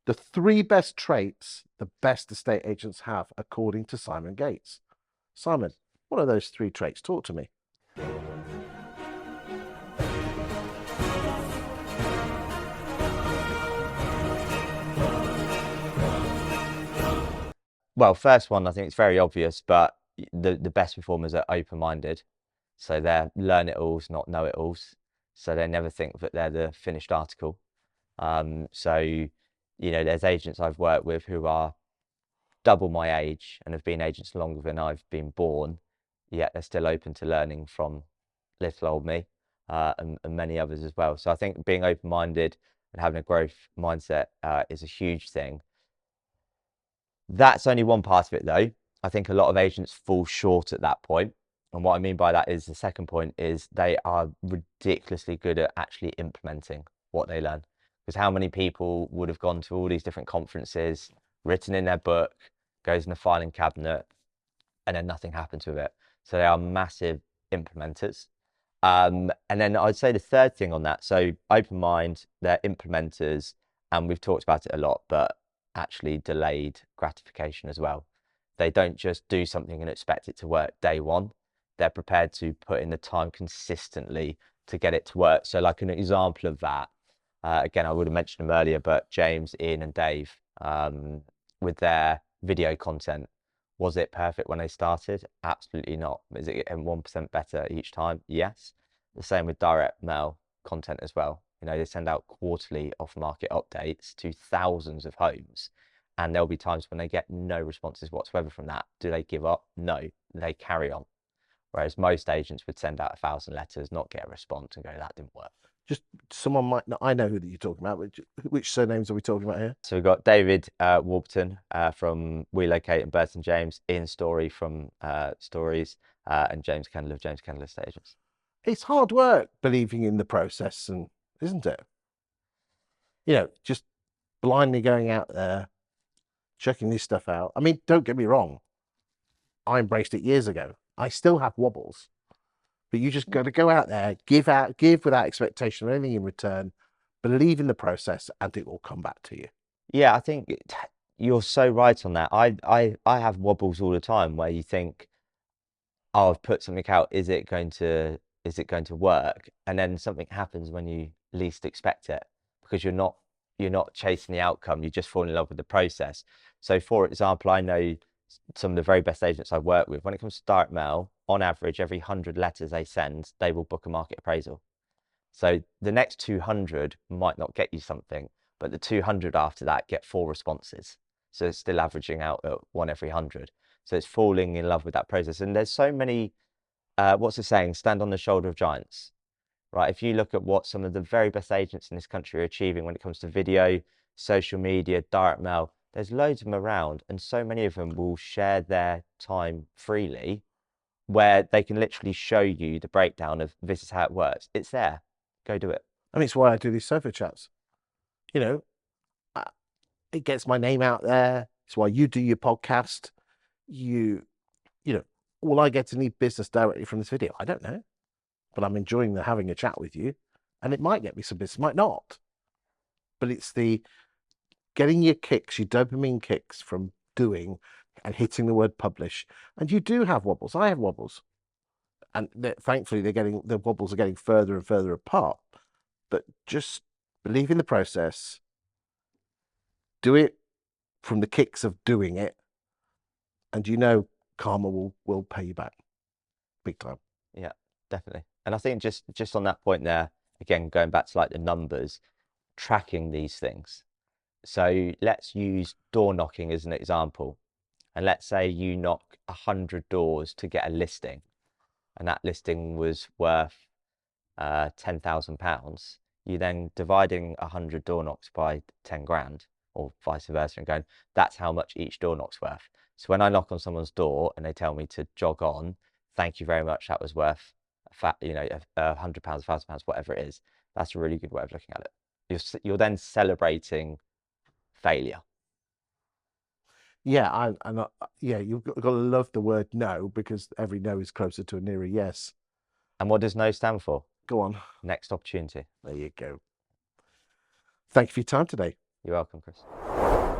The 3 best traits the best estate agents have, according to Simon Gates. Simon, what are those 3 traits? Talk to me. Well, first one, I think it's very obvious, but the best performers are open-minded. So they're learn-it-alls, not know-it-alls. So they never think that they're the finished article. So, there's agents I've worked with who are double my age and have been agents longer than I've been born, yet they're still open to learning from little old me, and many others as well. So I think being open-minded and having a growth mindset is a huge thing. That's only one part of it, though. I think a lot of agents fall short at that point. And what I mean by that is the second point is they are ridiculously good at actually implementing what they learn. Because how many people would have gone to all these different conferences, written in their book, goes in the filing cabinet, and then nothing happens with it. So they are massive implementers. And then I'd say the third thing on that, so open mind, they're implementers, and we've talked about it a lot, but actually delayed gratification as well. They don't just do something and expect it to work day one. They're prepared to put in the time consistently to get it to work. So like an example of that, again, I would have mentioned them earlier, but James, Ian and Dave, with their video content, was it perfect when they started? Absolutely not. Is it getting 1% better each time? Yes. The same with direct mail content as well. They send out quarterly off-market updates to thousands of homes, and there'll be times when they get no responses whatsoever from that. Do they give up? No, they carry on. Whereas most agents would send out 1,000 letters, not get a response, and go, that didn't work. Just someone might not, I know who that you're talking about. Which surnames are we talking about here? So we've got David Warburton from We Locate and Burton James, Ian Story from Stories, and James Kendall of James Kendall Estate Agents. It's hard work believing in the process, and isn't it? Just blindly going out there, checking this stuff out. I mean, don't get me wrong. I embraced it years ago. I still have wobbles, but you just got to go out there, give without expectation of anything in return, believe in the process, and it will come back to you. Yeah, I think you're so right on that. I have wobbles all the time where you think, oh, I've put something out, is it going to work? And then something happens when you least expect it, because you're not chasing the outcome, you just fall in love with the process. So for example, I know some of the very best agents I've worked with, when it comes to direct mail, on average, every 100 letters they send, they will book a market appraisal. So the next 200 might not get you something, but the 200 after that get 4 responses. So it's still averaging out at 1 every 100. So it's falling in love with that process. And there's so many, what's the saying, stand on the shoulder of giants, right? If you look at what some of the very best agents in this country are achieving when it comes to video, social media, direct mail, there's loads of them around, and so many of them will share their time freely, where they can literally show you the breakdown of this is how it works. It's there. Go do it. I mean, it's why I do these sofa chats. It gets my name out there. It's why you do your podcast. All I get to need business directly from this video, I don't know, but I'm enjoying having a chat with you, and it might get me some business, might not. But it's the getting your kicks, your dopamine kicks from doing and hitting the word publish. And you do have wobbles. I have wobbles. And thankfully, the wobbles are getting further and further apart. But just believe in the process. Do it from the kicks of doing it. And karma will pay you back big time. Yeah, definitely. And I think just on that point there, again, going back to like the numbers, tracking these things. So let's use door knocking as an example. And let's say you knock 100 doors to get a listing, and that listing was worth £10,000. You then dividing 100 door knocks by 10 grand, or vice versa, and going, that's how much each door knock's worth. So when I knock on someone's door and they tell me to jog on, thank you very much, that was worth £100, £1,000, whatever it is. That's a really good way of looking at it. You're then celebrating failure. Yeah, you've got to love the word no, because every no is closer to a nearer yes. And what does no stand for? Go on. Next opportunity. There you go. Thank you for your time today. You're welcome, Chris.